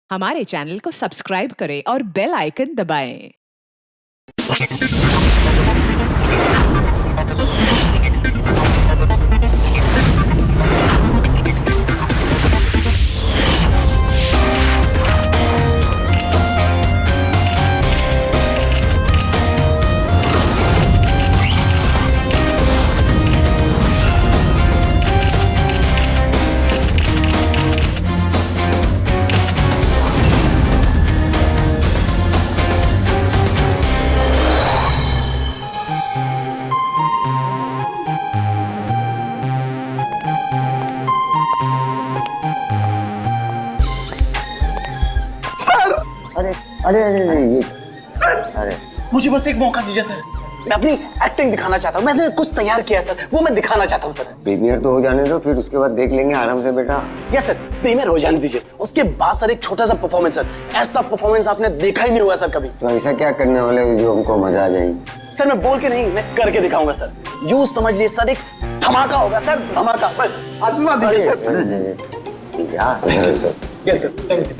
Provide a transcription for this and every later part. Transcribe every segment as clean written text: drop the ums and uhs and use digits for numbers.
हमारे चैनल को सब्सक्राइब करें और बेल आइकन दबाएं। अरे अरे अरे अरे ये सर मुझे बस एक मौका दीजिए सर। मैं अपनी एक्टिंग दिखाना चाहता हूँ। मैंने कुछ तैयार किया सर, वो मैं दिखाना चाहता हूँ सर। प्रीमियर तो हो जाने दो, फिर उसके बाद देख लेंगे आराम से बेटा। यस सर, प्रीमियर हो जाने दीजिए। उसके बाद सर एक छोटा सा परफॉर्मेंस सर। ऐसा परफॉर्मेंस आपने देखा ही नहीं हुआ सर कभी। तो ऐसा क्या करने वाले हो जो हमको मजा आ जाएगी? सर मैं बोल के नहीं, मैं करके दिखाऊंगा सर। यूं समझ लिए सर, एक धमाका होगा सर, धमाका। बस आशीर्वाद दीजिए sir. Yes sir, thank you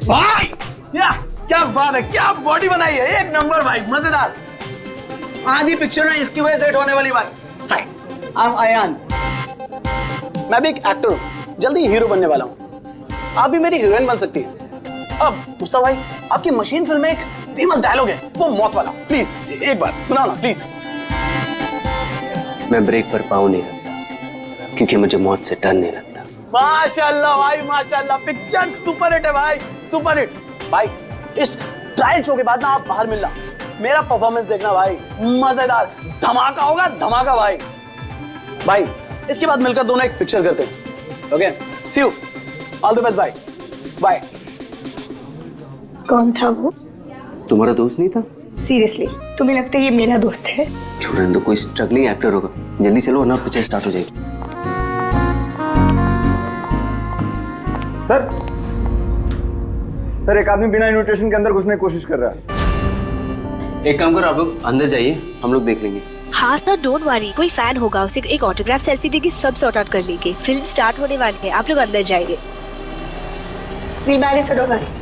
भाई। क्या बात है, क्या बॉडी बनाई है, एक नंबर भाई, मजेदार। आधी पिक्चर ना इसकी वजह से हिट होने वाली भाई। हाय, आई एम अयान। मैं भी एक एक्टर हूँ, जल्दी हीरो बनने वाला हूँ। आप भी मेरी हीरोइन बन सकती हैं। अब मुस्तफा भाई, आपकी मशीन फिल्म में एक फेमस डायलॉग है, वो मौत वाला। प्लीज एक बार सुनाओ ना प्लीज। मैं ब्रेक पर पाँव नहीं रखता क्योंकि मुझे मौत से डर नहीं लगता। माशाल्लाह भाई माशाल्लाह, पिक्चर सुपर हिट है भाई, सुपर हिट। भाई इस ट्रायल शो के बाद ना आप बाहर मिलना, मेरा परफॉर्मेंस देखना भाई, मजेदार धमाका होगा, धमाका भाई। भाई इसके बाद मिलकर दोनों एक पिक्चर करते हैं। Okay, see you, all the best, bye bye. कौन था वो? तुम्हारा दोस्त नहीं था? सीरियसली तुम्हें लगता है ये मेरा दोस्त है? छोड़ने दो, कोई स्ट्रगलिंग एक्टर होगा। जल्दी चलो वरना पिक्चर स्टार्ट हो जाएगी। सर एक आदमी बिना इन्विटेशन के अंदर घुसने की कोशिश कर रहा है। एक काम करो, आप लोग अंदर जाइए, हम लोग देख लेंगे। हाँ सर, डोंट वरी, कोई फैन होगा, उसे एक ऑटोग्राफ सेल्फी देगी, सब सॉर्ट आउट कर लेंगे। फिल्म स्टार्ट होने वाली है, आप लोग अंदर जाइए। We'll manage, don't worry.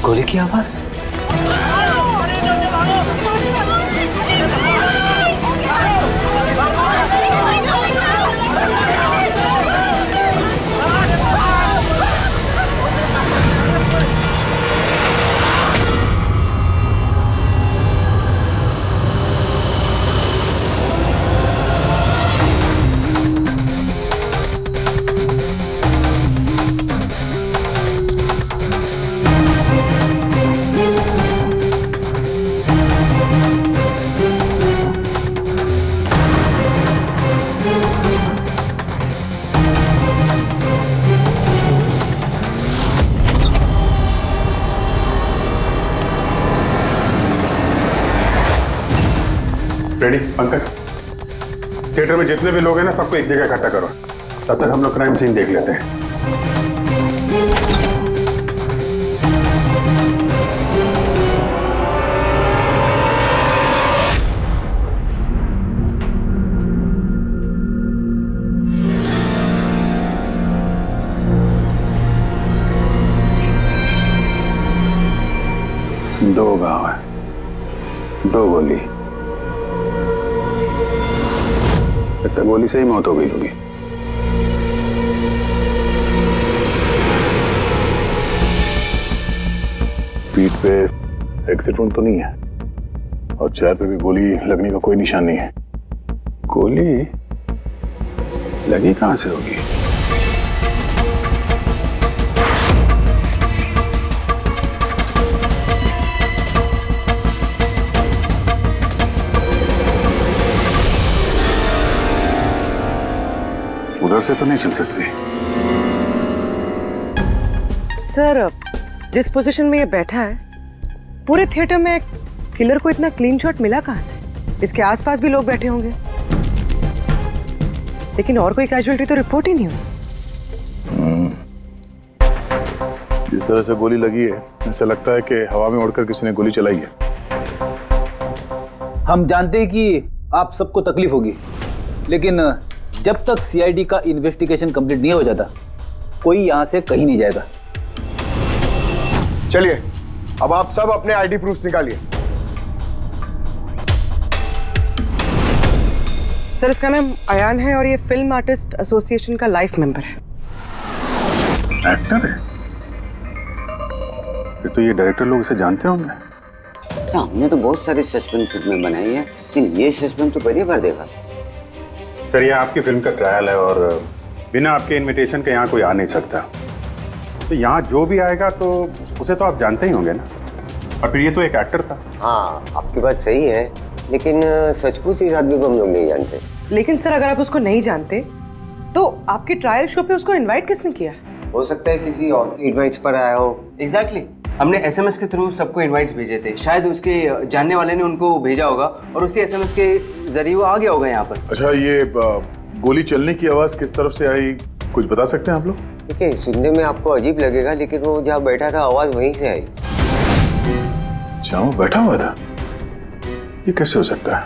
गोली की आवाज। रेडी पंकज, थिएटर में जितने भी लोग हैं ना, सबको एक जगह इकट्ठा करो। तब तक हम लोग क्राइम सीन देख लेते हैं। दो गांव है, दो गोली। लगता गोली से ही मौत हो गई होगी। पीठ पे एक्सिट वुंड तो नहीं है और चेहरे पे भी गोली लगने का कोई निशान नहीं है। गोली लगी कहां से होगी? ऐसे तो नहीं चल सकती। सर, जिस पोजीशन में ये बैठा है, पूरे थिएटर में किलर को इतना क्लीन शॉट मिला कहाँ से? इसके आसपास भी लोग बैठे होंगे, लेकिन और कोई कैजुअलिटी तो रिपोर्ट ही नहीं हुई। जिस तरह से गोली लगी है, ऐसा लगता है कि हवा में उड़कर किसी ने गोली चलाई है। हम जानते हैं कि आप सबको तकलीफ होगी, लेकिन जब तक सीआईडी का इन्वेस्टिगेशन कंप्लीट नहीं हो जाता, कोई यहां से कहीं नहीं जाएगा। चलिए, अब आप सब अपने आईडी प्रूफ निकालिए। सर, इसका नाम अयान है और ये फिल्म आर्टिस्ट एसोसिएशन का लाइफ मेंबर है। एक्टर है? फिर तो ये डायरेक्टर लोग इसे जानते होंगे। अच्छा, हमने तो बहुत सारी सस्पेंस फिल्में बनाई है, लेकिन ये सस्पेंस तो पहली बार देखा। सर, ये आपकी फिल्म का ट्रायल है और बिना आपके इनविटेशन के यहाँ कोई आ नहीं सकता। तो यहाँ जो भी आएगा तो उसे तो आप जानते ही होंगे ना। और फिर ये तो एक एक्टर था। हाँ, आपकी बात सही है, लेकिन सचमुच इस आदमी को हम लोग नहीं जानते। लेकिन सर, अगर आप उसको नहीं जानते तो आपके ट्रायल शो पे उसको इनवाइट किसने किया? हो सकता है किसी और के इनवाइट्स पर आया हो। एग्जैक्टली, हमने एसएमएस के थ्रू सबको इनवाइट्स भेजे थे। शायद उसके जानने वाले ने उनको भेजा होगा और उसी एसएमएस के जरिए वो आ गया होगा यहाँ पर। अच्छा, ये गोली चलने की आवाज किस तरफ से आई, कुछ बता सकते हैं आप लोग? देखिए, सुनने में आपको अजीब लगेगा, लेकिन वो जहाँ बैठा था आवाज वहीं से आई। अच्छा, वो बैठा हुआ था? ये कैसे हो सकता है?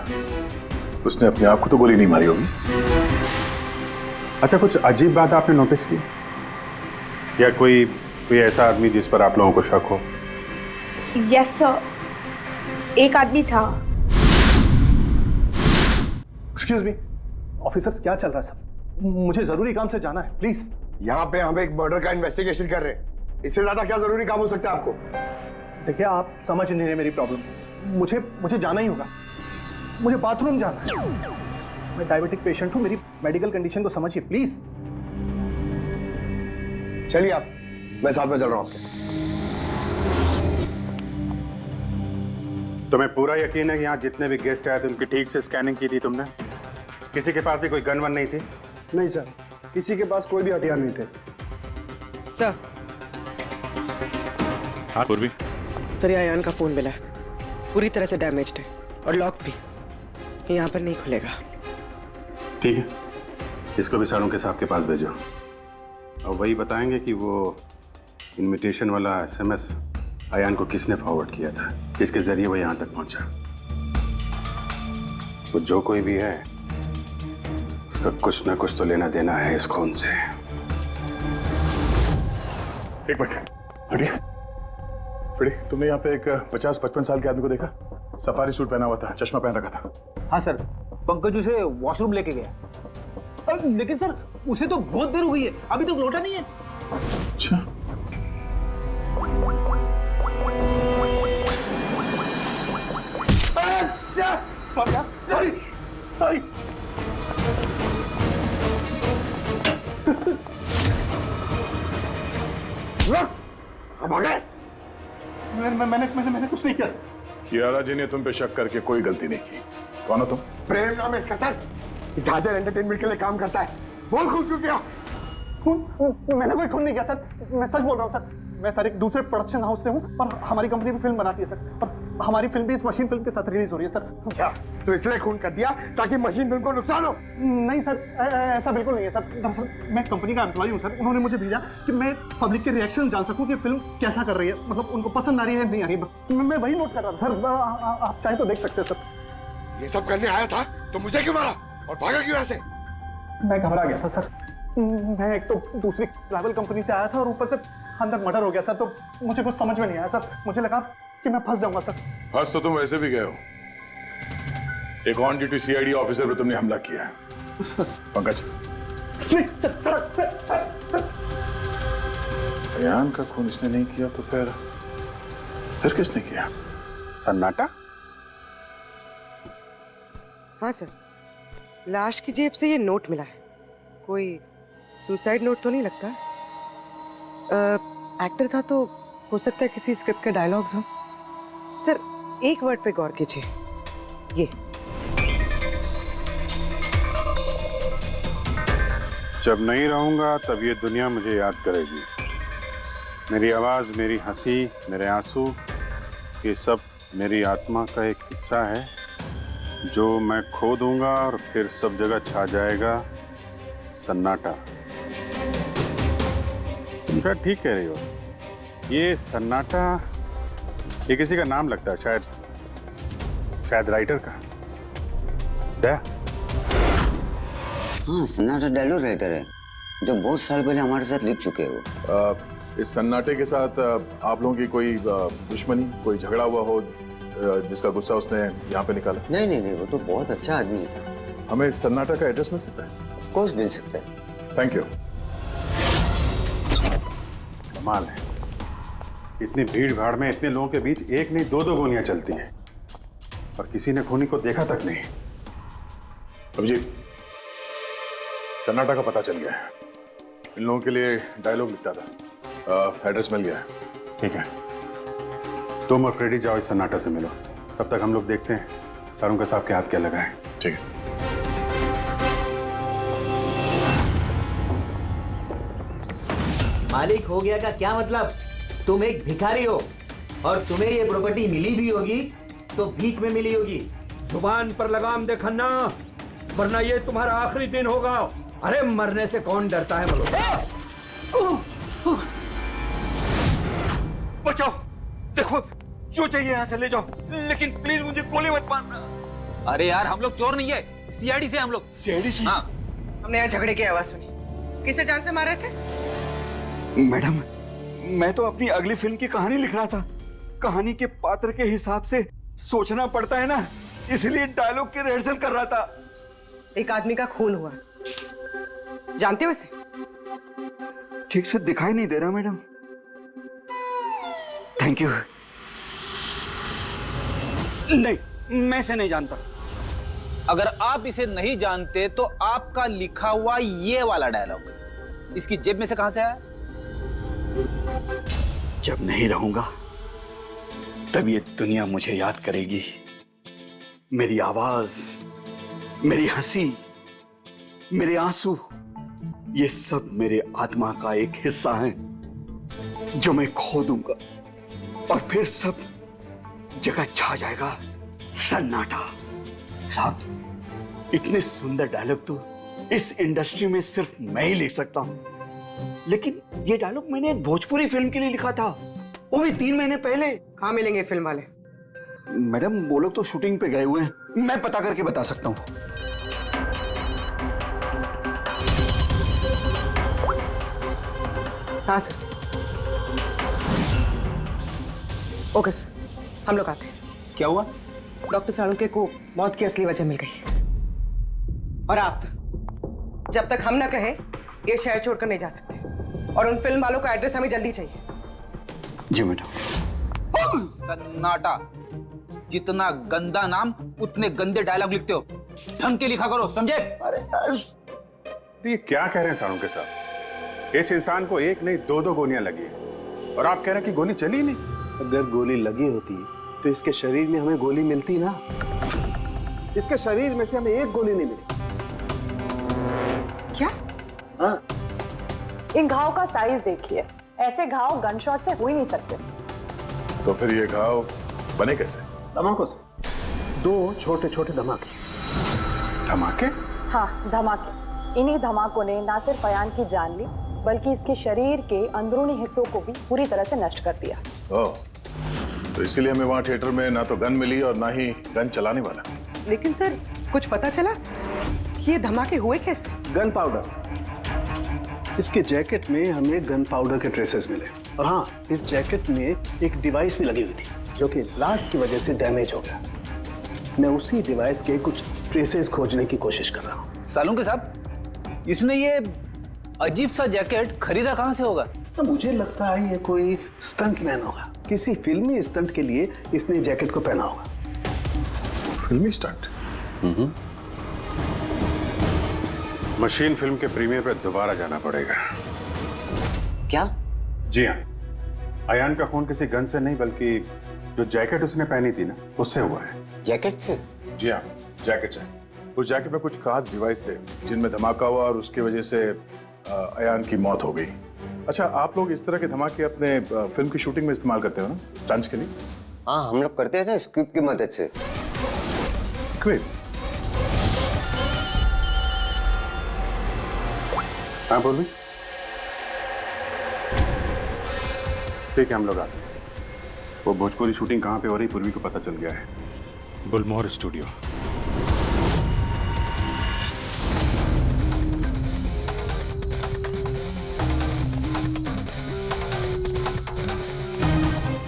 उसने अपने आप को तो गोली नहीं मारी होगी। अच्छा, कुछ अजीब बात आपने नोटिस की या कोई ऐसा आदमी जिस पर आप लोगों को शक हो? यस सर, एक आदमी था। एक्सक्यूज मी ऑफिसर्स, क्या चल रहा है सब? मुझे जरूरी काम से जाना है, प्लीज। यहाँ पे हम एक मर्डर का इन्वेस्टिगेशन कर रहे हैं, इससे ज्यादा क्या जरूरी काम हो सकता है आपको? देखिए, आप समझ नहीं रहे मेरी प्रॉब्लम। मुझे जाना ही होगा, मुझे बाथरूम जाना है। मैं डायबिटिक पेशेंट हूँ, मेरी मेडिकल कंडीशन को समझिए प्लीज। चलिए आप, मैं साथ में चल रहा हूँ आपके। तुम्हें पूरा यकीन है कि यहाँ जितने भी गेस्ट आए थे उनकी ठीक से स्कैनिंग की थी तुमने? किसी के पास भी कोई गन वन नहीं थी? नहीं सर, किसी के पास कोई भी हथियार नहीं थे। सर, हाँ पूर्वी। सर, ये अयान का फोन मिला है, पूरी तरह से डैमेज्ड है और लॉक भी, ये यहाँ पर नहीं खुलेगा। ठीक है, इसको भी सारों के साहब के पास भेजो और वही बताएंगे कि वो इनविटेशन वाला एसएमएस अयान को किसने फॉरवर्ड किया था, किसके जरिए वो यहाँ तक पहुंचा। वो जो कोई भी है, उसका कुछ ना कुछ तो लेना देना है इस खून से। एक मिनट हटिए। फ्रेडी, तुमने यहाँ पे एक 50-55 साल के आदमी को देखा? सफारी सूट पहना हुआ था, चश्मा पहन रखा था। हाँ सर, पंकज उसे वॉशरूम लेके गया। लेकिन सर, उसे तो बहुत देर हो गई है, अभी तक लौटा नहीं है। अच्छा, सॉरी। अब आ गए? मैंने कुछ नहीं किया। कियारा जी ने तुम पे शक करके कोई गलती नहीं की। कौन हो तुम? प्रेम नाम है इसका सर, जाजर एंटरटेनमेंट के लिए काम करता है। बोल खून क्यों किया? मैंने कोई खून नहीं किया सर, मैं सच बोल रहा हूँ सर। मैं सर एक दूसरे प्रोडक्शन हाउस से हूँ और हमारी कंपनी भी फिल्म बनाती है सर, और हमारी फिल्म भी इस मशीन फिल्म के साथ रिलीज हो रही है सर। अच्छा, तो इसलिए खून कर दिया ताकि मशीन फिल्म को नुकसान हो? नहीं सर, ऐसा बिल्कुल नहीं है सर। दरअसल मैं कंपनी का एम्प्लॉय हूँ सर, उन्होंने मुझे भेजा कि मैं पब्लिक के रिएक्शन जान सकूँ कि फिल्म कैसा कर रही है, मतलब उनको पसंद आ रही है नहीं आ रही है। मैं वही नोट कर रहा था सर, आप चाहे तो देख सकते हैं सर। ये सब करने आया था तो मुझे क्यों मारा और भागा क्यों यहाँ से? मैं घबरा गया था सर, मैं एक तो दूसरी ट्रैवल कंपनी से आया था और ऊपर से अंदर मर्डर हो गया सर, तो मुझे कुछ समझ में नहीं आया सर। मुझे लगा कि मैं फंस जाऊंगा सर। फंस तो तुम वैसे भी गए हो। एक ऑन ड्यूटी सीआईडी ऑफिसर पर तुमने हमला किया है। पंकज, नहीं सर, अयान का खून इसने नहीं किया तो फिर किसने किया? सन्नाटा? हाँ सर, लाश की जेब से ये नोट मिला है, कोई सुसाइड नोट तो नहीं लगता। एक्टर था तो हो सकता है किसी स्क्रिप्ट के डायलॉग्स हो। सर, एक वर्ड पे गौर कीजिए, ये जब नहीं रहूंगा तब ये दुनिया मुझे याद करेगी। मेरी आवाज, मेरी हंसी, मेरे आंसू, ये सब मेरी आत्मा का एक हिस्सा है जो मैं खो दूंगा और फिर सब जगह छा जाएगा सन्नाटा। तुम शायद ठीक कह रही हो, ये सन्नाटा ये किसी का नाम लगता है, शायद राइटर का। दया? हाँ, सन्नाटा डायलॉग राइटर है जो बहुत साल पहले हमारे साथ लिख चुके हो। इस सन्नाटे के साथ आप लोगों की कोई दुश्मनी, कोई झगड़ा हुआ हो जिसका गुस्सा उसने यहाँ पे निकाला? नहीं, वो तो बहुत अच्छा आदमी था। हमें सन्नाटा का एड्रेस मिल सकता है? ऑफ कोर्स मिल सकता है। Thank you. कमाल है, इतनी भीड़ भाड़ में इतने लोगों के बीच एक नहीं दो गोलियां चलती हैं और किसी ने खूनी को देखा तक नहीं। अभिजीत, सन्नाटा का पता चल गया है। इन लोगों के लिए डायलॉग लिखता था, एड्रेस मिल गया है। ठीक है, तुम और फ्रेडी जाओ इस सन्नाटा से मिलो, तब तक हम लोग देखते हैं सारुंका साहब के हाथ क्या लगा है। ठीक है। मालिक हो गया का क्या मतलब? तुम एक भिखारी हो और तुम्हें ये प्रॉपर्टी मिली भी होगी तो भीख में मिली होगी। जुबान पर लगाम दे खन्ना, वरना ये तुम्हारा आखिरी दिन होगा। अरे मरने से कौन डरता है बचाओ, देखो जो चाहिए यहाँ से ले जाओ, लेकिन प्लीज मुझे गोली मत मारना। अरे यार, हम लोग चोर नहीं है, सीआईडी से हम लोग। सीआईडी से? हाँ। हमने यहाँ झगड़े की आवाज सुनी। किसे जान से मारे थे? मैडम, मैं तो अपनी अगली फिल्म की कहानी लिख रहा था। कहानी के पात्र के हिसाब से सोचना पड़ता है ना, इसलिए डायलॉग की रिहर्सल कर रहा था। एक आदमी का खून हुआ, जानते हो इसे? ठीक से दिखाई नहीं दे रहा मैडम। Thank you. नहीं, मैं इसे नहीं जानता। अगर आप इसे नहीं जानते तो आपका लिखा हुआ ये वाला डायलॉग इसकी जेब में से कहां से आया? जब नहीं रहूंगा तब ये दुनिया मुझे याद करेगी। मेरी आवाज, मेरी हंसी, मेरे आंसू, ये सब मेरे आत्मा का एक हिस्सा है जो मैं खो दूंगा और फिर सब जगह छा जाएगा सन्नाटा। साहब, इतने सुंदर डायलॉग तो इस इंडस्ट्री में सिर्फ मैं ही लिख सकता हूं, लेकिन ये डायलॉग मैंने एक भोजपुरी फिल्म के लिए लिखा था, वो भी 3 महीने पहले। कहाँ मिलेंगे फिल्म वाले? मैडम, वो लोग तो शूटिंग पे गए हुए हैं, मैं पता करके बता सकता हूँ। हाँ सर। ओके सर, हम लोग आते हैं। क्या हुआ? डॉक्टर साळुंके को मौत की असली वजह मिल गई और आप जब तक हम ना कहें ये शहर छोड़कर नहीं जा सकते, और उन फिल्म वालों का एड्रेस हमें जल्दी चाहिए। जी मैडम। सन्नाटा, जितना गंदा नाम उतने गंदे डायलॉग लिखते हो। ढंग के लिखा करो, समझे? ये क्या कह रहे हैं सारुंके साहब? इस इंसान को एक नहीं दो गोलियां लगी और आप कह रहे हैं कि गोली चली नहीं। अगर गोली लगी होती तो इसके शरीर में हमें गोली मिलती ना। इसके शरीर में से हमें एक गोली नहीं मिली। क्या? हाँ। इन घाव का साइज देखिए, ऐसे घाव गन शॉट से हो ही नहीं सकते। तो फिर ये घाव बने कैसे? धमाकों से। 2 छोटे छोटे धमाके। धमाके? हाँ, धमाके। इन्हीं धमाकों ने ना सिर्फ अयान की जान ली, बल्कि इसके शरीर के अंदरूनी हिस्सों को भी पूरी तरह से नष्ट कर दिया। ओह, तो इसीलिए हमें वहां थिएटर में ना तो गन मिली और ना ही गन चलाने वाला। लेकिन सर, कुछ पता चला कि ये धमाके हुए कैसे? Gun powder. इसके जैकेट में हमें गन पाउडर के ट्रेसेस मिले, और हाँ, इस जैकेट में एक डिवाइस भी लगी हुई थी जो कि ब्लास्ट की वजह से डैमेज हो गया। मैं उसी डिवाइस के कुछ ट्रेसेस खोजने की कोशिश कर रहा हूँ। सालुंके साहब, इसने ये अजीब सा जैकेट खरीदा कहाँ से होगा? तो मुझे लगता है ये कोई स्टंट मैन होगा। किसी फिल्मी स्टंट के लिए इसने जैकेट को पहना होगा। फिल्मी स्टंट? मशीन फिल्म के प्रीमियर पर दोबारा जाना पड़ेगा। क्या? जी हाँ, अयान का खून किसी गन से नहीं बल्कि जो जैकेट उसने पहनी थी ना, उससे हुआ है। जैकेट से? जी हाँ, जैकेट से। उस जैकेट में कुछ खास डिवाइस थे जिनमें धमाका हुआ और उसकी वजह से अयान की मौत हो गई। अच्छा, आप लोग इस तरह के धमाके अपने फिल्म की शूटिंग में इस्तेमाल करते हो ना, स्टंट्स के लिए? हाँ, हम लोग करते हैं ना स्क्रिप्ट की मदद से। स्क्रिप्ट? हाँ बोल। ठीक है, हम लोग आते हैं। वो भोजपुरी शूटिंग कहाँ पे हो रही पूर्वी को पता चल गया है। गुलमोहर स्टूडियो।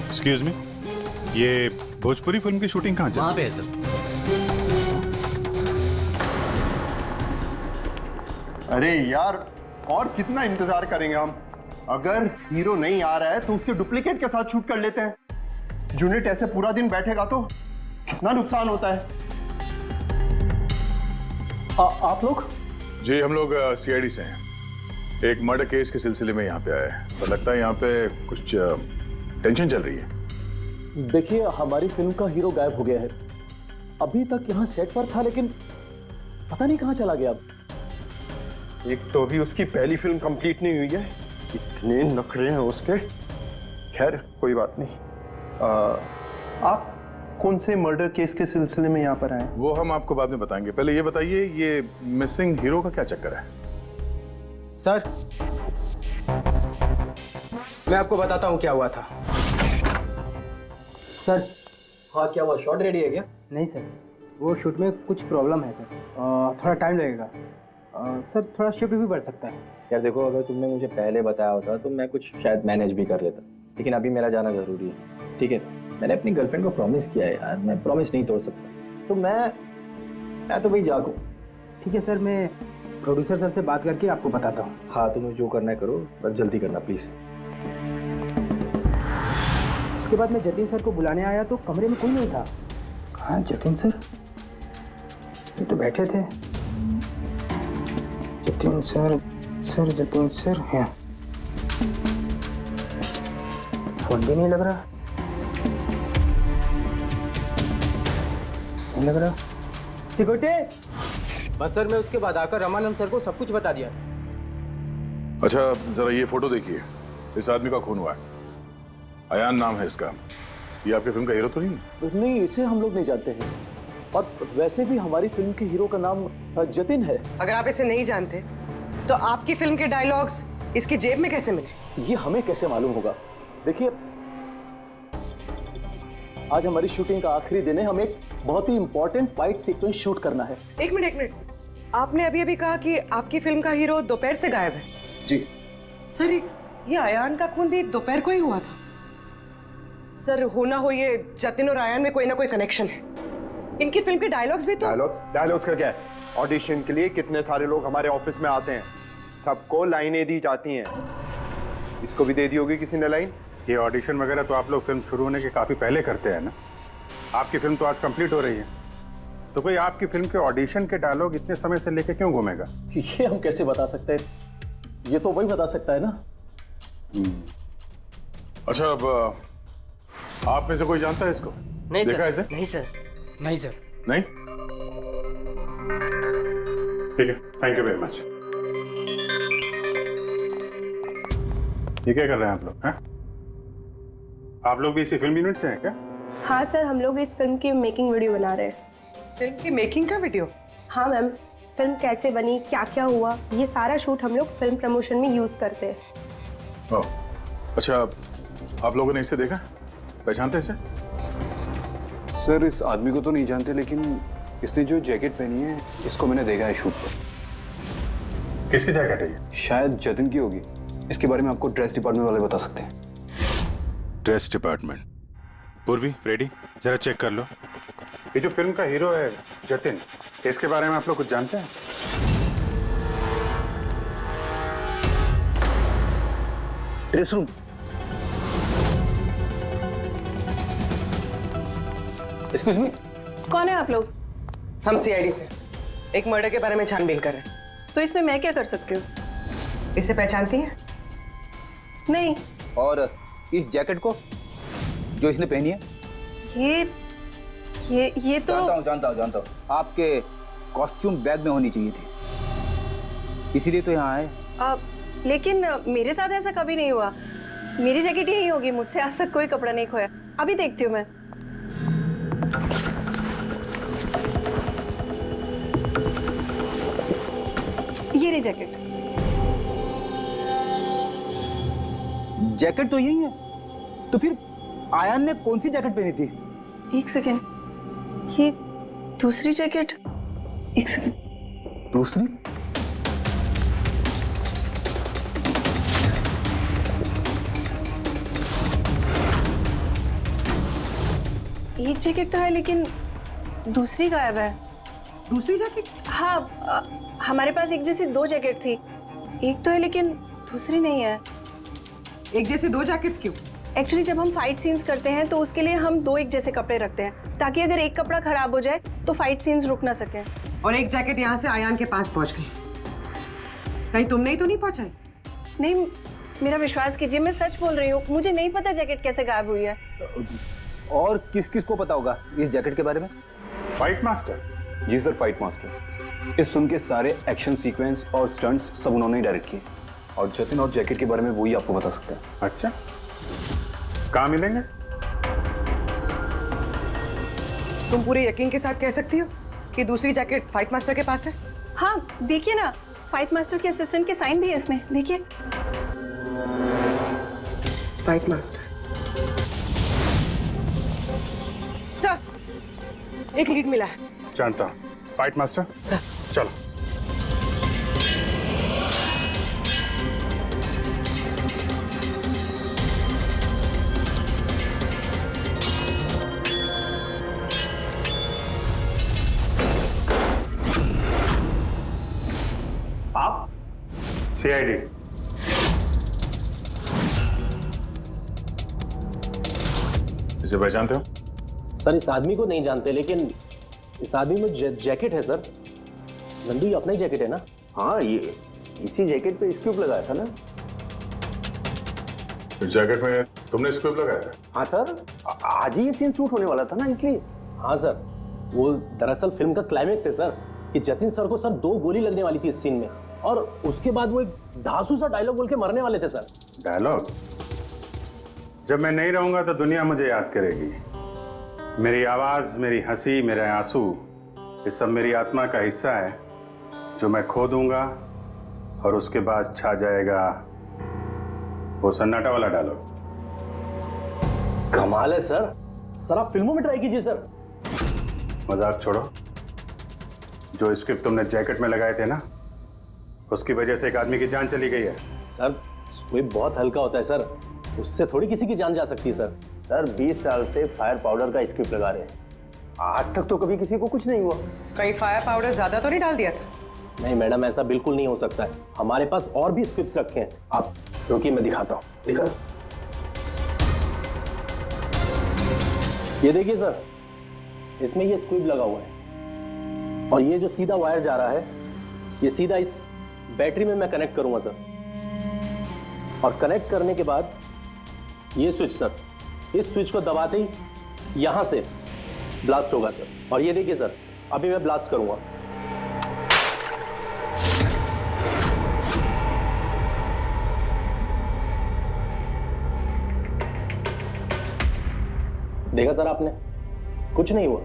एक्सक्यूज मी, ये भोजपुरी फिल्म की शूटिंग कहाँ वहाँ पे है सर। अरे यार, और कितना इंतजार करेंगे हम? अगर हीरो नहीं आ रहा है तो उसके डुप्लीकेट के साथ शूट कर लेते हैं। यूनिट ऐसे पूरा दिन बैठेगा तो कितना नुकसान होता है। आप लोग? जी, हम लोग सीआईडी से हैं। एक मर्डर केस के सिलसिले में यहाँ पे आए हैं। तो लगता है यहाँ पे कुछ टेंशन चल रही है। देखिए, हमारी फिल्म का हीरो गायब हो गया है। अभी तक यहाँ सेट पर था, लेकिन पता नहीं कहाँ चला गया। एक तो अभी उसकी पहली फिल्म कंप्लीट नहीं हुई है, इतने नखरे हैं उसके। खैर कोई बात नहीं। आप कौन से मर्डर केस के सिलसिले में यहाँ पर आए? वो हम आपको बाद में बताएंगे। पहले ये बताइए, ये मिसिंग हीरो का क्या चक्कर है? सर, मैं आपको बताता हूँ क्या हुआ था। सर, हाँ क्या हुआ? शॉट रेडी है क्या? नहीं सर, वो शूट में कुछ प्रॉब्लम है सर। थोड़ा टाइम लगेगा सर, थोड़ा शिफ्ट भी बढ़ सकता है। यार देखो, अगर तुमने मुझे पहले बताया होता तो मैं कुछ शायद मैनेज भी कर लेता, लेकिन अभी मेरा जाना जरूरी है। ठीक है, मैंने अपनी गर्लफ्रेंड को प्रॉमिस किया है यार, मैं प्रॉमिस नहीं तोड़ सकता। तो मैं तो भाई जागू। ठीक है सर, मैं प्रोड्यूसर सर से बात करके आपको बताता हूँ। हाँ, तुम्हें जो करना है करो, पर जल्दी करना प्लीज। उसके बाद मैं जतिन सर को बुलाने आया तो कमरे में कोई नहीं था। हाँ, जतिन सर ये तो बैठे थे। जतिन सर जतिन सर हैं। फोन भी नहीं लग रहा, नहीं लग रहा। सिक्योरिटी। बस सर, मैं उसके बाद आकर रामानंद सर को सब कुछ बता दिया था। अच्छा, जरा ये फोटो देखिए। इस आदमी का खून हुआ है। अयान नाम है इसका। ये आपकी फिल्म का हीरो तो नहीं? नहीं, इसे हम लोग नहीं जानते हैं। और वैसे भी हमारी फिल्म के हीरो का नाम जतिन है। अगर आप इसे नहीं जानते तो आपकी फिल्म के डायलॉग्स इसकी जेब में कैसे मिले? ये हमें कैसे मालूम होगा? देखिए, आज हमारी शूटिंग का आखिरी दिन है। हमें एक बहुत ही इंपॉर्टेंट फाइट सीक्वेंस शूट करना है। एक मिनट, आपने अभी कहा कि आपकी फिल्म का हीरो दोपहर से गायब है। जी सर, ये अयान का खून भी दोपहर को ही हुआ था। सर, हो ना हो ये जतिन और अयान में कोई ना कोई कनेक्शन है। इनकी फिल्म के डायलॉग्स भी तो। डायलॉग्स का क्या है? ऑडिशन के लिए कितने सारे लोग हमारे ऑफिस में आते हैं, सबको लाइनें दी जाती हैं। इसको भी दे दी होगी किसी ने लाइन। ये ऑडिशन वगैरह तो आप लोग फिल्म शुरू होने के काफी पहले करते हैं ना। आपकी फिल्म तो आज कंप्लीट हो रही है, तो कोई आपकी फिल्म के ऑडिशन के डायलॉग इतने समय से लेके क्यों घूमेगा? ये हम कैसे बता सकते हैं? ये तो वही बता सकता है ना। अच्छा, अब आप में से कोई जानता है इसको? नहीं देखा सर। इसे? नहीं सर। नहीं सर। नहीं? ठीक है, थैंक यू वेरी मच। ये क्या कर रहे हैं आप लोग? हैं? आप लोग भी इसी फिल्म यूनिट से हैं क्या? हाँ सर, हम लोग इस फिल्म की मेकिंग वीडियो बना रहे हैं। फिल्म की मेकिंग का वीडियो? हाँ मैम, फिल्म कैसे बनी, क्या क्या हुआ, ये सारा शूट हम लोग फिल्म प्रमोशन में यूज करते हैं। ओह, अच्छा, आप लोगों ने इसे देखा? पहचानते इसे? सर, इस आदमी को तो नहीं जानते, लेकिन इसने जो जैकेट पहनी है इसको मैंने देखा है शूट पर। किसकी जैकेट है ये? शायद जतिन की होगी। इसके बारे में आपको ड्रेस डिपार्टमेंट वाले बता सकते हैं। Dress department. पूर्वी, रेडी? जरा चेक कर लो। ये जो फिल्म का हीरो है जतिन, इसके बारे में आप लोग कुछ जानते हैं? Dress room. एक्सक्यूज मी, कौन है आप लोग? हम सीआईडी से एक मर्डर के बारे में छानबीन कर रहे हैं। तो इसमें मैं क्या कर सकती हूँ? इसे पहचानती हैं? नहीं। और इस जैकेट को जो इसने पहनी है? ये तो जानता हूँ। आपके कॉस्ट्यूम बैग में होनी चाहिए थी, इसीलिए तो यहाँ आए। लेकिन मेरे साथ ऐसा कभी नहीं हुआ। मेरी जैकेट यही होगी, मुझसे आज तक कोई कपड़ा नहीं खोया। अभी देखती हूँ मैं। ये रही जैकेट। जैकेट तो यही है, तो फिर आयान ने कौन सी जैकेट पहनी थी? एक सेकेंड, ये दूसरी जैकेट। एक सेकेंड, दूसरी? एक जैकेट तो है लेकिन दूसरी गायब है। दूसरी जैकेट? हाँ, हमारे पास एक जैसी दो जैकेट थी। एक तो है लेकिन दूसरी नहीं है। एक जैसे दो जैकेट्स क्यों? एक्चुअली जब हम फाइट सीन्स करते हैं तो उसके लिए हम दो एक जैसे कपड़े रखते हैं, ताकि अगर एक कपड़ा खराब हो जाए तो फाइट सीन्स रुक ना सके। और एक जैकेट यहाँ से आयान के पास पहुंच गई, कहीं तुमने ही तो नहीं पहुंचाई? नहीं, मेरा विश्वास कीजिए, मैं सच बोल रही हूँ। मुझे नहीं पता जैकेट कैसे गायब हुई है। और किस किस को पता होगा इस जैकेट के बारे में? Fight master? जी सर, फाइट मास्टर। इस फिल्म के सारे एक्शन सीक्वेंस और स्टंट्स सब उन्होंने ही डायरेक्ट किए, और जतिन और जैकेट के बारे में वही आपको बता सकते हैं। अच्छा, कहाँ मिलेंगे? तुम पूरे यकीन के साथ कह सकती हो कि दूसरी जैकेट फाइट मास्टर के पास है? हाँ, देखिए ना, फाइट मास्टर के असिस्टेंट के साइन भी है इसमें, देखिए। Fight master. सर, एक लीड मिला है। जानता हूँ। फाइट मास्टर सर, चलो। आप? CID। इसे पहचानते हो? सर, इस आदमी को नहीं जानते, लेकिन इस आदमी में जैकेट है सर। नंदू, ये अपना ही जैकेट है ना? हाँ, ये इसी जैकेट पे स्क्यूब लगाया था ना। इस जैकेट में तुमने स्क्यूब लगाया था? हाँ सर, आज ही ये सीन शूट होने वाला था ना, इसलिए। हाँ सर, वो दरअसल फिल्म का क्लाइमेक्स है सर, कि जतिन सर को सर 2 गोली लगने वाली थी इस सीन में, और उसके बाद वो एक धांसू सा डायलॉग बोल के मरने वाले थे सर। डायलॉग? जब मैं नहीं रहूंगा तो दुनिया मुझे याद करेगी। मेरी आवाज, मेरी हंसी, मेरे आंसू, ये सब मेरी आत्मा का हिस्सा है जो मैं खो दूंगा, और उसके बाद छा जाएगा वो सन्नाटा वाला डायलॉग। कमाल है सर, सर आप फिल्मों में ट्राई कीजिए सर। मजाक छोड़ो। जो स्क्रिप्ट तुमने जैकेट में लगाए थे ना, उसकी वजह से एक आदमी की जान चली गई है। सर, स्क्विब बहुत हल्का होता है सर, उससे थोड़ी किसी की जान जा सकती है सर। सर 20 साल से फायर पाउडर का स्क्रिप्ट लगा रहे हैं, आज तक तो कभी किसी को कुछ नहीं हुआ। कहीं फायर पाउडर ज्यादा तो नहीं डाल दिया था? नहीं मैडम, ऐसा बिल्कुल नहीं हो सकता है। हमारे पास और भी स्क्रिप्ट्स रखे हैं, आप रुकिए मैं दिखाता हूँ। दिखा, ये देखिए सर, इसमें ये स्क्विब लगा हुआ है, और ये जो सीधा वायर जा रहा है, ये सीधा इस बैटरी में मैं कनेक्ट करूंगा सर, और कनेक्ट करने के बाद ये स्विच सर, इस स्विच को दबाते ही यहां से ब्लास्ट होगा सर। और ये देखिए सर, अभी मैं ब्लास्ट करूंगा। देखा सर आपने, कुछ नहीं हुआ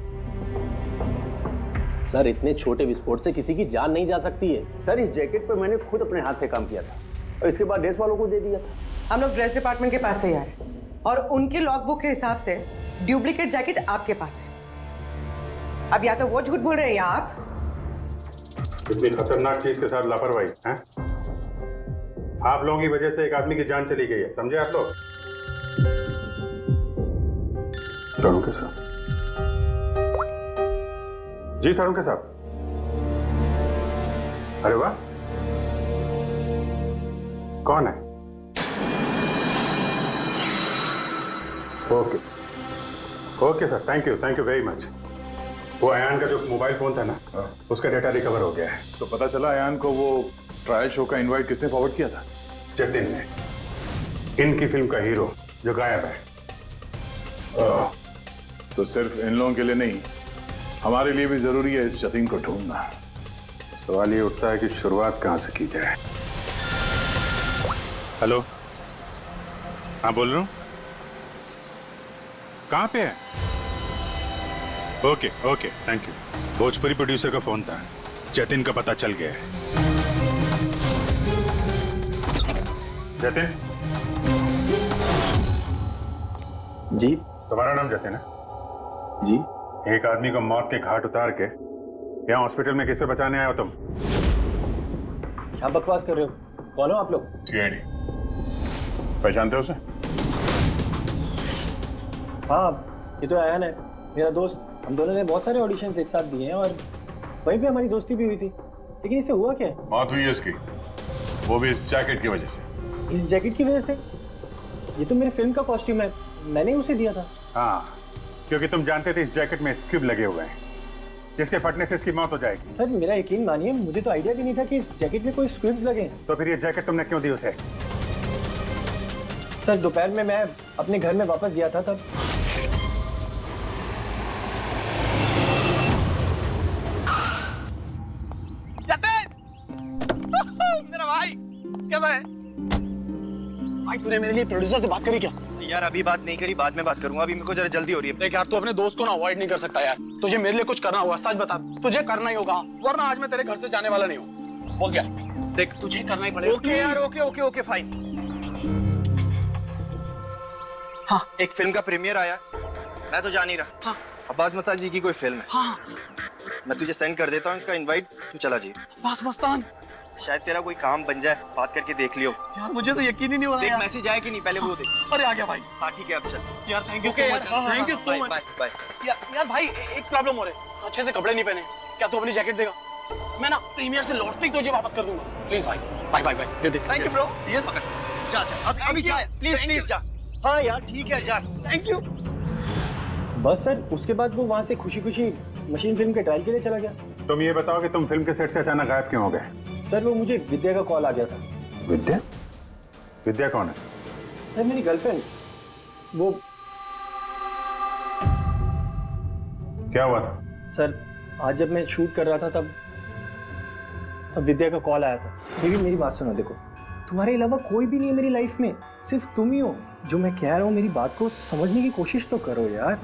सर। इतने छोटे विस्फोट से किसी की जान नहीं जा सकती है सर। इस जैकेट पर मैंने खुद अपने हाथ से काम किया था, और इसके बाद ड्रेस वालों को दे दिया था। हम लोग ड्रेस डिपार्टमेंट के पास से ही आए, और उनके लॉगबुक के हिसाब से डुप्लीकेट जैकेट आपके पास है। अब या तो वो झूठ बोल रहे हैं या आप। इतनी खतरनाक चीज के साथ लापरवाही है? आप लोगों की वजह से एक आदमी की जान चली गई है, समझे आप लोग? साड़ू के साथ? जी साड़ू के साथ। अरे वाह, कौन है? Okay okay sir, thank you very much. वो अयान का जो मोबाइल फोन था ना, उसका डेटा रिकवर हो गया है। तो पता चला अयान को वो ट्रायल शो का इनवाइट किसने फॉरवर्ड किया था? जतिन ने, इनकी फिल्म का हीरो जो गायब है। तो सिर्फ इन लोगों के लिए नहीं, हमारे लिए भी जरूरी है इस जतीन को ढूंढना। सवाल ये उठता है कि शुरुआत कहाँ से की जाए। हेलो, हाँ बोल रहा हूँ। कहाँ पे है? Okay okay, thank you. Bhojpuri producer का फोन था, जतिन का पता चल गया है। जतिन जी, तुम्हारा नाम जतिन है? जी। एक आदमी को मौत के घाट उतार के यहाँ हॉस्पिटल में किसे बचाने आए हो तुम? क्या बकवास कर रहे हो? कौन हो आप लोग? सीआईडी। पहचानते हो उसे? हाँ, ये तो आयान है, मेरा दोस्त। हम दोनों ने बहुत सारे ऑडिशंस एक साथ दिए हैं और वहीं पे हमारी दोस्ती भी हुई थी। लेकिन इसे हुआ क्या? मौत हुई है उसकी, वो भी इस जैकेट की वजह से। इस जैकेट की वजह से? ये तो मेरी फिल्म का कॉस्ट्यूम है, मैंने उसे दिया था। हाँ, क्योंकि तुम जानते थे इस जैकेट में स्क्यूब लगे हुए हैं, जिसके फटने से इसकी मौत हो जाएगी। सर मेरा यकीन मानिए, मुझे तो आइडिया भी नहीं था कि इस जैकेट में कोई स्क्यूब्स लगे हैं। तो फिर ये जैकेट तुमने क्यों दी उसे? सर दोपहर में मैं अपने घर में वापस गया था तब। मेरा भाई कैसा है? भाई तूने मेरे लिए प्रोड्यूसर से बात करी क्या? यार अभी बात नहीं करी, बाद में बात करूंगा, अभी मेरे को जरा जल्दी हो रही है। देख यार, तू अपने दोस्त को ना अवॉइड नहीं कर सकता यार। तुझे मेरे लिए कुछ करना होगा, सच बता। तुझे करना ही होगा, वरना आज मैं तेरे घर से जाने वाला नहीं हूँ। बोल दिया। देख तुझे करना ही पड़ेगा। ओके यार, ओके ओके ओके फाइन। हाँ, एक फिल्म का प्रीमियर आया, मैं तो जा नहीं रहा। हाँ, अब्बास मस्तान जी की कोई फिल्म है। हाँ, मैं तुझे सेंड कर देता हूँ इसका इनवाइट, तू चला जी। अब्बास मस्तान, शायद तेरा कोई काम बन जाए, बात करके देख लियो। यार मुझे तो यकीन ही नहीं हो रहा। देख मैसेज आया कि नहीं, पहले वो देख। अरे आ गया भाई। हाँ ठीक है, अब चल। यार thank you so much, thank you so much. Bye bye. यार भाई एक प्रॉब्लम हो रही है, अच्छे से कपड़े नहीं पहने। क्या तू अपनी जैकेट देगा? मैं ना प्रीमियर से लौटते ही तुझे वापस कर दूंगा। प्लीज भाई, बाय बाय बाय, दे दे। Thank you bro. ये पकड़, जा जा अभी जा, प्लीज प्लीज जा। हाँ यार ठीक है, जा। Thank you. बस सर, उसके बाद वो वहाँ से खुशी खुशी मशीन फिल्म के ट्रायल के लिए चला गया। तुम ये बताओ कि तुम फिल्म के सेट से अचानक गायब क्यों हो गए? सर वो मुझे विद्या का कॉल आ गया था। विद्या? विद्या कौन है? सर मेरी गर्लफ्रेंड। वो क्या हुआ था? सर आज जब मैं शूट कर रहा था तब विद्या का कॉल आया था। मेरी बात सुनो, देखो तुम्हारे अलावा कोई भी नहीं है मेरी लाइफ में, सिर्फ तुम ही हो। जो मैं कह रहा हूँ मेरी बात को समझने की कोशिश तो करो यार।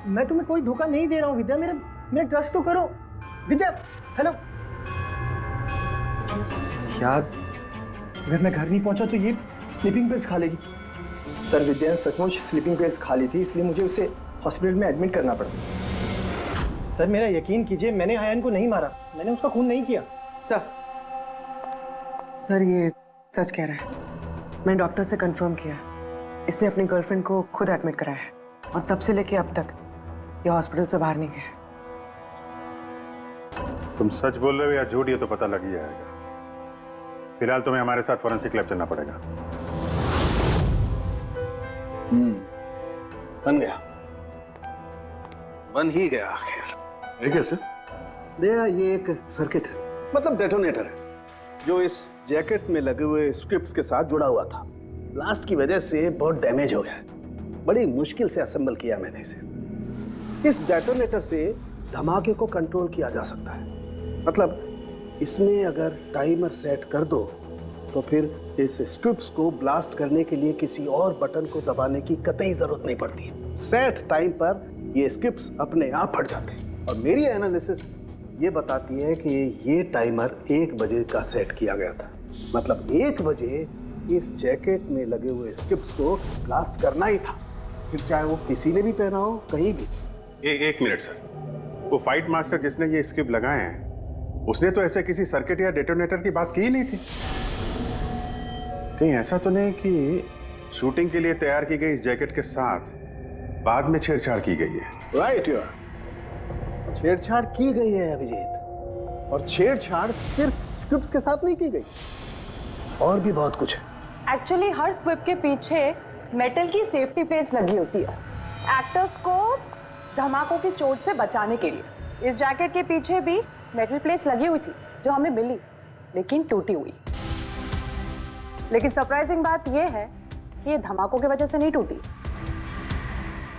मैं तुम्हें कोई धोखा नहीं दे रहा हूँ विद्या, मेरा ट्रस्ट तो करो। विद्या हेलो। यार अगर मैं घर नहीं पहुंचा तो ये स्लीपिंग पिल्स खा लेगी। सर विद्या सचमुच स्लीपिंग पिल्स खा ली थी, इसलिए मुझे उसे हॉस्पिटल में एडमिट करना पड़ा। सर मेरा यकीन कीजिए, मैंने आयन को नहीं मारा, मैंने उसका खून नहीं किया। सर ये सच कह रहा है। मैंने डॉक्टर से कंफर्म किया, इसने अपनी गर्लफ्रेंड को खुद एडमिट कराया है और तब से लेके अब तक ये हॉस्पिटल से बाहर नहीं गया। तुम सच बोल रहे हो या झूठ, ये तो पता लग ही जाएगा। फिलहाल तुम्हें हमारे साथ फोरेंसिक लैब चलना पड़ेगा। बन गया, बन ही गया आखिर। ये कैसे? दया ये एक सर्किट है, मतलब डेटोनेटर है, जो इस जैकेट में लगे हुए स्क्रिप्ट्स के साथ जुड़ा हुआ था। ब्लास्ट की वजह से बहुत डैमेज हो गया, बड़ी मुश्किल से असेंबल किया मैंने इसे। इस डेटोनेटर से धमाके को कंट्रोल किया जा सकता है, मतलब इसमें अगर टाइमर सेट कर दो तो फिर इस स्क्रिप्ट्स को ब्लास्ट करने के लिए किसी और बटन को दबाने की कतई जरूरत नहीं पड़ती है। सेट टाइम पर ये स्क्रिप्ट्स अपने आप फट जाते हैं। और मेरी एनालिसिस ये बताती है कि ये टाइमर 1 बजे का सेट किया गया था, मतलब 1 बजे इस जैकेट में लगे हुए स्क्रिप्ट्स को ब्लास्ट करना ही था, फिर चाहे वो किसी ने भी पहना हो, कहीं भी। एक मिनट सर, वो फाइट मास्टर जिसने ये स्क्रिप्ट लगाए हैं, उसने तो ऐसे किसी सर्किट या डेटोनेटर की बात की ही नहीं थी। कहीं ऐसा तो नहीं कि शूटिंग के लिए तैयार की गई इस जैकेट के साथ बाद में छेड़छाड़ की गई है? राइट यार, छेड़छाड़ की गई है अभिजीत, और छेड़छाड़ सिर्फ स्क्रिप्ट्स के साथ नहीं की गई, और भी बहुत कुछ है। एक्चुअली हर स्क्रिप्ट के पीछे मेटल की सेफ्टी प्लेट्स लगी होती है, एक्टर्स को धमाकों की चोट से बचाने के लिए। इस जैकेट के पीछे भी मेटल प्लेट्स लगी हुई थी, जो हमें मिली लेकिन टूटी हुई। लेकिन सरप्राइजिंग बात यह है कि ये धमाकों की वजह से नहीं टूटी।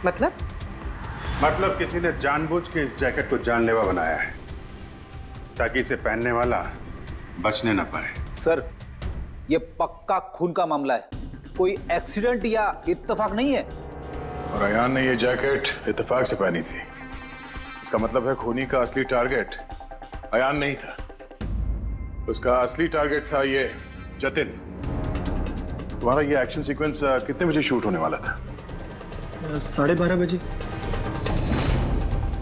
मतलब? मतलब किसी ने जानबूझ के इस जैकेट को जानलेवा बनाया है ताकि इसे पहनने वाला बचने ना पाए। सर, ये पक्का खून का मामला है, कोई एक्सीडेंट या इत्तेफाक नहीं है। और अयान ने ये जैकेट इत्तेफाक से पहनी थी। इसका मतलब है खूनी का असली टारगेट अयान नहीं था, उसका असली टारगेट था ये जतिन। तुम्हारा ये एक्शन सीक्वेंस कितने बजे शूट होने वाला था? 12:30 बजे।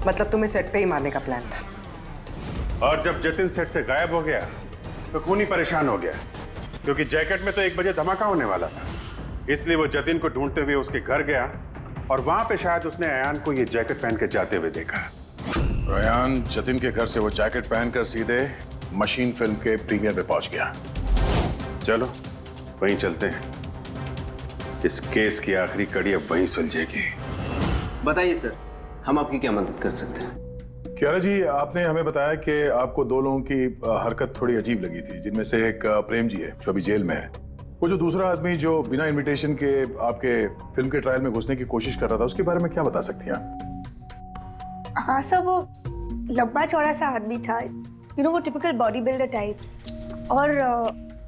मतलब तुम्हें सेट पे ही मारने का प्लान था? और जब जतिन सेट से गायब हो गया तो खूनी परेशान हो गया, क्योंकि जैकेट में तो 1 बजे धमाका होने वाला था। इसलिए वो जतिन को ढूंढते हुए उसके घर गया और वहां पे शायद उसने अयान को ये जैकेट पहन के जाते हुए देखा। अयान जतिन के घर से वो जैकेट पहनकर सीधे मशीन फिल्म के प्रीमियर में पहुंच गया। चलो वहीं चलते हैं, इस केस की आखिरी कड़ी अब वहीं सुलझेगी। बताइए सर, हम आपकी क्या मदद कर सकते हैं? कियारा जी, आपने हमें बताया कि आपको 2 लोगों की हरकत थोड़ी अजीब लगी थी, जिनमें से एक प्रेम जी है जो अभी जेल में है। वो जो दूसरा आदमी जो बिना इनविटेशन के आपके फिल्म के ट्रायल में घुसने की कोशिश कर रहा था, उसके बारे में क्या बता सकती हैं आप? हाँ सर, वो लंबा चौड़ा सा आदमी था, यू नो वो टिपिकल बॉडी बिल्डर टाइप्स, और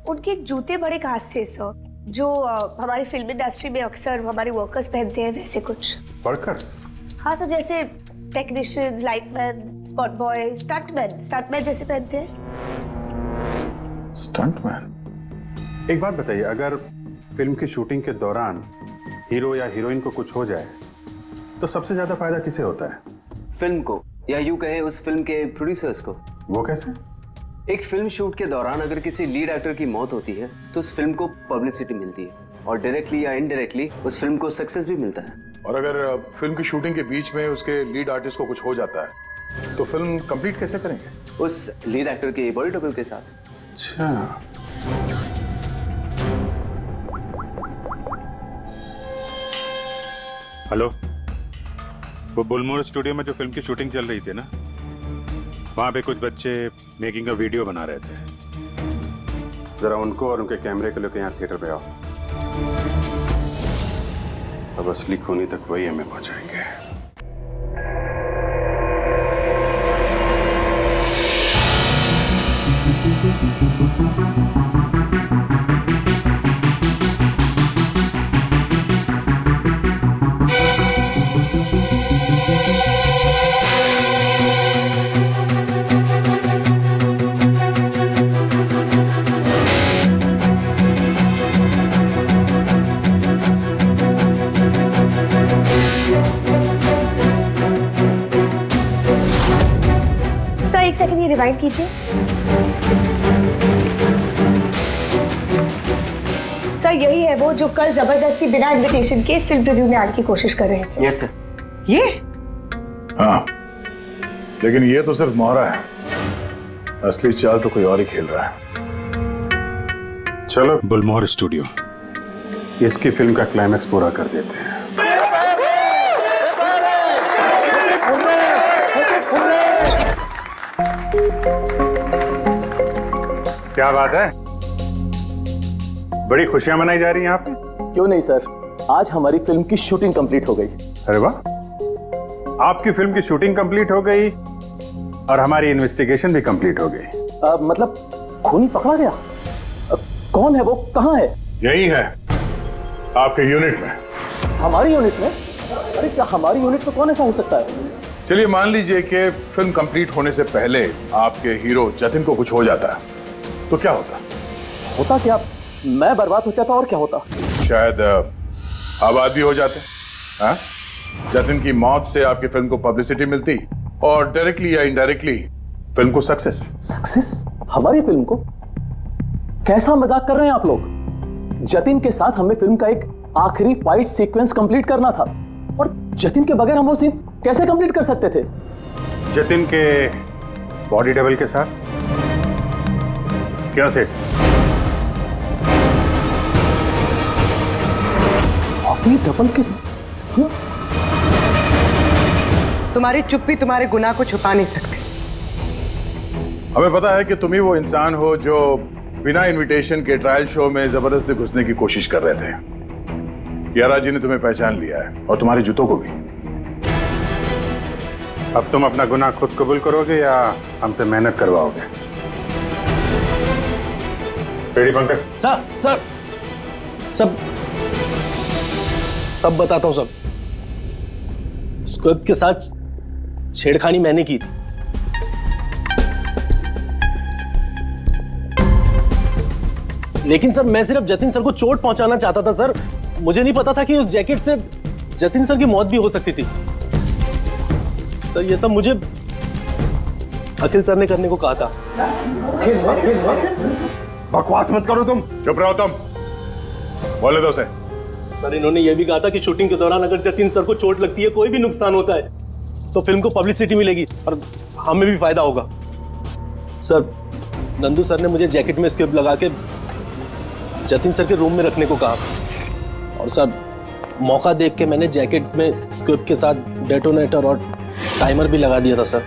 उनके जूते बड़े खास थे सर, जो हमारी फिल्म इंडस्ट्री में अक्सर हमारे वर्कर्स पहनते हैं, वैसे कुछ। वर्कर्स? हाँ सर, जैसे technician, lightman, spot boy, stuntman जैसे पहनते हैं। स्टंटमैन? एक बात बताइए, अगर फिल्म की शूटिंग के दौरान हीरो या हीरोइन को कुछ हो जाए तो सबसे ज्यादा फायदा किसे होता है? फिल्म को, या यूं कहे उस फिल्म के प्रोड्यूसर्स को। वो कैसे? एक फिल्म शूट के दौरान अगर किसी लीड एक्टर की मौत होती है तो उस फिल्म को पब्लिसिटी मिलती है और डायरेक्टली या इनडायरेक्टली उस फिल्म को सक्सेस भी मिलता है। और अगर फिल्म की शूटिंग के बीच में उसके लीड आर्टिस्ट को कुछ हो जाता है तो फिल्म कंप्लीट कैसे करेंगे? उस लीड एक्टर के बॉडी डबल के साथ। अच्छा, हेलो, वो बुलमोर स्टूडियो में जो फिल्म की शूटिंग चल रही थी ना, वहां पे कुछ बच्चे मेकिंग का वीडियो बना रहे थे। जरा उनको और उनके कैमरे को लेकर यहाँ थिएटर पे आओ। अब असली खूनी तक वही हमें पहुंचाएंगे। रिवाइंड कीजिए सर। यही है वो जो कल जबरदस्ती बिना इनविटेशन के फिल्म रिव्यू में आने की कोशिश कर रहे थे। Yes sir. ये? हाँ, लेकिन ये तो सिर्फ मोहरा है, असली चाल तो कोई और ही खेल रहा है। चलो बुलमोहर स्टूडियो, इसकी फिल्म का क्लाइमैक्स पूरा कर देते हैं। क्या बात है, बड़ी खुशियां मनाई जा रही हैं यहाँ पे? क्यों नहीं सर, आज हमारी फिल्म की शूटिंग कंप्लीट हो गई। अरे वाह, आपकी फिल्म की शूटिंग कंप्लीट हो गई और हमारी इन्वेस्टिगेशन भी कंप्लीट हो गई। मतलब खूनी पकड़ा गया? कौन है वो, कहाँ है? यही है आपके यूनिट में। हमारी यूनिट में? अरे क्या हमारी यूनिट में कौन ऐसा हो सकता है? चलिए मान लीजिए कि फिल्म कंप्लीट होने से पहले आपके हीरो जतिन को कुछ हो जाता है तो क्या होता? होता क्या? मैं बर्बाद हो जाता और क्या होता? शायद आबाद भी हो जाते। हाँ? जतिन की मौत से आपकी फिल्म को पब्लिसिटी मिलती और डायरेक्टली या इनडायरेक्टली फिल्म को सक्सेस। सक्सेस? हमारी फिल्म को? कैसा मजाक कर रहे हैं आप लोग? जतिन के साथ हमें फिल्म का एक आखिरी फाइट सीक्वेंस कंप्लीट करना था और जतिन के बगैर हम वो सीन कैसे कंप्लीट कर सकते थे? जतिन के बॉडी डबल के साथ? क्या सेठ? बॉडी डबल किस? तुम्हारी चुप्पी तुम्हारे गुनाह को छुपा नहीं सकती। हमें पता है कि तुम ही वो इंसान हो जो बिना इनविटेशन के ट्रायल शो में जबरदस्ती घुसने की कोशिश कर रहे थे। कियारा जी ने तुम्हें पहचान लिया है और तुम्हारे जूतों को भी। अब तुम अपना गुनाह खुद कबूल करोगे या हमसे मेहनत करवाओगे? रेडी पंकज? सर तब बताता हूं। सब स्क्रिप्ट के साथ छेड़खानी मैंने की थी। लेकिन सर मैं सिर्फ जतिन सर को चोट पहुंचाना चाहता था सर। मुझे नहीं पता था कि उस जैकेट से जतिन सर की मौत भी हो सकती थी। सर ये सब मुझे अखिल सर ने करने को कहा था। बकवास मत करो तुम। चुप रहो तुम। बोले दो से। सर इन्होंने ये भी कहा था कि शूटिंग के दौरान अगर जतिन सर को चोट लगती है, कोई भी नुकसान होता है, तो फिल्म को पब्लिसिटी मिलेगी और हमें भी फायदा होगा। सर नंदू सर ने मुझे जैकेट में स्क्रिप्ट लगा के जतिन सर के रूम में रखने को कहा और सर मौका देख के मैंने जैकेट में स्क्रिप्ट के साथ डेटोनेटर और टाइमर भी लगा दिया था सर।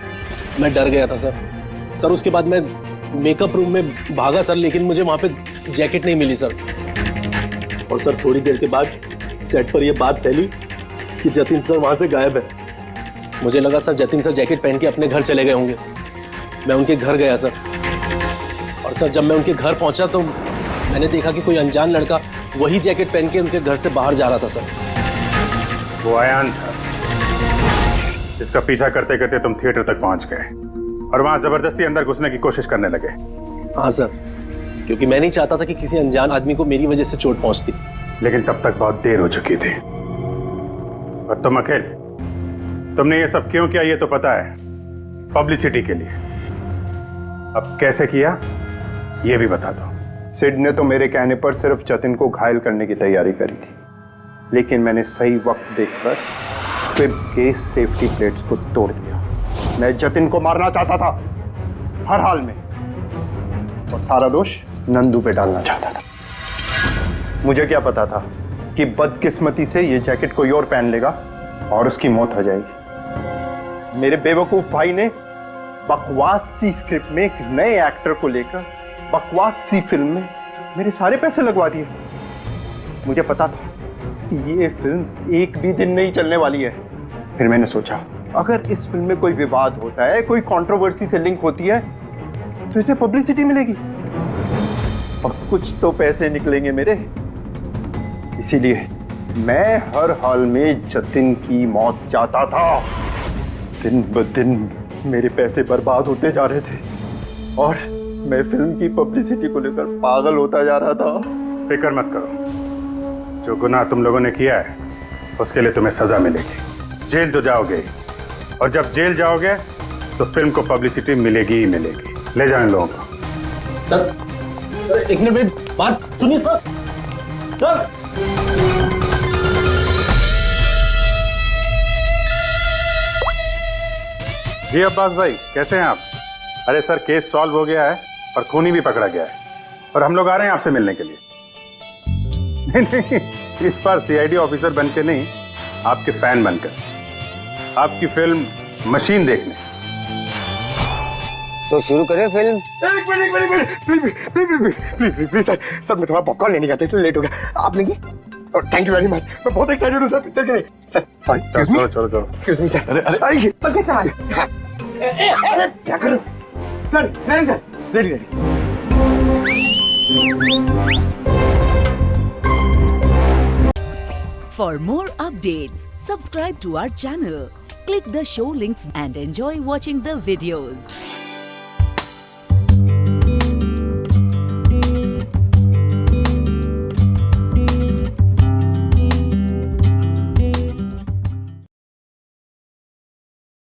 मैं डर गया था सर। उसके बाद मैं मेकअप रूम में भागा सर, लेकिन मुझे वहां पे जैकेट नहीं मिली सर। और सर थोड़ी देर के बाद सेट पर यह बात फैली कि जतिन सर वहां से गायब है। मुझे लगा सर जतिन सर जैकेट पहन के अपने घर चले गए होंगे। मैं उनके घर गया सर और सर जब मैं उनके घर पहुंचा तो मैंने देखा कि कोई अनजान लड़का वही जैकेट पहन के उनके घर से बाहर जा रहा था सर। वो अयान था जिसका पीछा करते करते तुम थिएटर तक पहुंच गए और वहां जबरदस्ती अंदर घुसने की कोशिश करने लगे। हाँ सर, क्योंकि मैं नहीं चाहता था कि किसी अनजान आदमी को मेरी वजह से चोट पहुंचती। लेकिन तब तक बहुत देर हो चुकी थी। और तुम अखिल, तुमने ये सब क्यों किया ये तो पता है, पब्लिसिटी के लिए। अब कैसे किया ये भी बता दो। सिड ने तो मेरे कहने पर सिर्फ जतिन को घायल करने की तैयारी करी थी, लेकिन मैंने सही वक्त देखकर फिर के सेफ्टी प्लेट्स को तोड़ दिया। मैं जतिन को मारना चाहता था हर हाल में, और सारा दोष नंदू पे डालना चाहता था। मुझे क्या पता था कि बदकिस्मती से ये जैकेट कोई और पहन लेगा और उसकी मौत हो जाएगी। मेरे बेवकूफ भाई ने बकवास सी स्क्रिप्ट में एक नए एक्टर को लेकर बकवास सी फिल्म में मेरे सारे पैसे लगवा दिए। मुझे पता था कि ये फिल्म एक भी दिन नहीं चलने वाली है। फिर मैंने सोचा अगर इस फिल्म में कोई विवाद होता है, कोई कंट्रोवर्सी से लिंक होती है, तो इसे पब्लिसिटी मिलेगी और कुछ तो पैसे निकलेंगे मेरे। इसीलिए मैं हर हाल में जतिन की मौत चाहता था। दिन ब दिन मेरे पैसे बर्बाद होते जा रहे थे और मैं फिल्म की पब्लिसिटी को लेकर पागल होता जा रहा था। फिक्र मत करो, जो गुनाह तुम लोगों ने किया है उसके लिए तुम्हें सजा मिलेगी। जेल तो जाओगे, और जब जेल जाओगे तो फिल्म को पब्लिसिटी मिलेगी ही मिलेगी। ले जाओ इन लोगों को। सर एक मिनट मेरी बात सुनिए सर। सर जी अब्बास भाई, कैसे हैं आप? अरे सर, केस सॉल्व हो गया है और खूनी भी पकड़ा गया है और हम लोग आ रहे हैं आपसे मिलने के लिए। नहीं, इस बार सीआईडी ऑफिसर बनके नहीं, आपके फैन बनकर, आपकी फिल्म मशीन देखने। तो शुरू करें फिल्म? प्लीज सर मैं थोड़ा पॉपकॉर्न लेने गया था इसलिए लेट हो गया। आप लेंगे? और थैंक यू वेरी मच, मैं बहुत एक्साइटेड हूँ सर पिक्चर के लिए। सर सॉरी, चलो एक्सक्यूज मी सर। अरे क्या करूं सर? नहीं sir, ready. For more updates, subscribe to our channel, click the show links and enjoy watching the videos.